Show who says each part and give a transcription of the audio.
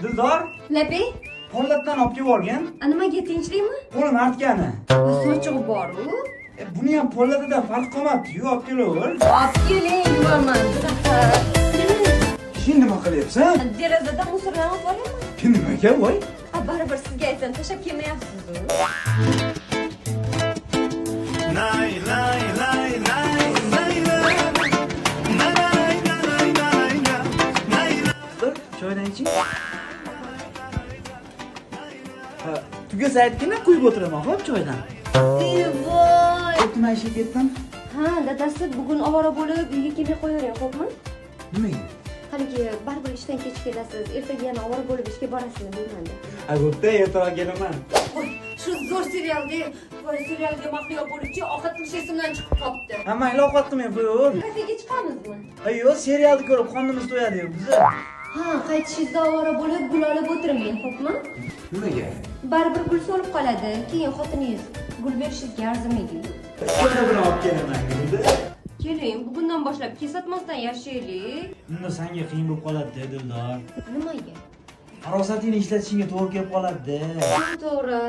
Speaker 1: Dildor,
Speaker 2: Labi,
Speaker 1: pollatdan olib kelib
Speaker 2: nimaga tinchlikmi?
Speaker 1: qo'lim artgani.
Speaker 2: Sochig'i bor-u.
Speaker 1: Buni ham pollatida farq qolmabdi-yu, olib kelaver.
Speaker 2: Olib keling, yuvaman.
Speaker 1: Sen nima qilyapsan?
Speaker 2: Derazadan musorlarni olib boraman.
Speaker 1: Nimaga voy?
Speaker 2: Baribir sizga aytsam tashlab kelmayapsiz-ku.
Speaker 3: Lay lay lay lay lay lay
Speaker 1: Choydan iching. Ha, tugasa aytgina quyib o'tiraman, xo'p, choydan.
Speaker 2: Voy.
Speaker 1: Nima ishga ketdim?
Speaker 2: Ha, dadasi bugun ovora bo'lib uyga kelmay qo'yavering, xo'pmi?
Speaker 1: Nimaga?
Speaker 2: Haligi baribir ishdan kech kelasiz, ertaga yana ovora bo'lib ishga borasizmi deymanda.
Speaker 1: Bo'pti, ertaroq kelaman.
Speaker 2: Shu zo'r serialga mahliyo bo'luvchi ovqat qilish esimdan chiqib qolibdi.
Speaker 1: Ha, mayli ovqat qilmay qo'yaver.
Speaker 2: Kafega chiqamizmi?
Speaker 1: Yo'q, serialni ko'rib qonimiz to'yadi-yu biz.
Speaker 2: Ha, qaytishingizda ovora bo'lib gul olib o'tirmang, xo'pmi?
Speaker 1: Nimaga?
Speaker 2: Baribir gul so'lib qoladi. Keyin xotiningiz gul berishingizga arzimaydi.
Speaker 1: Qo'lda bilan olib kelaman, dedi.
Speaker 2: Keling, bugundan boshlab kesatmasdan yashaylik.
Speaker 1: Unda senga qiyin bo'lib qoladi, Dildor.
Speaker 2: Nimaga?
Speaker 1: Farosatingni ishlatishingga to'g'ri kelib qoladi.
Speaker 2: To'g'ri.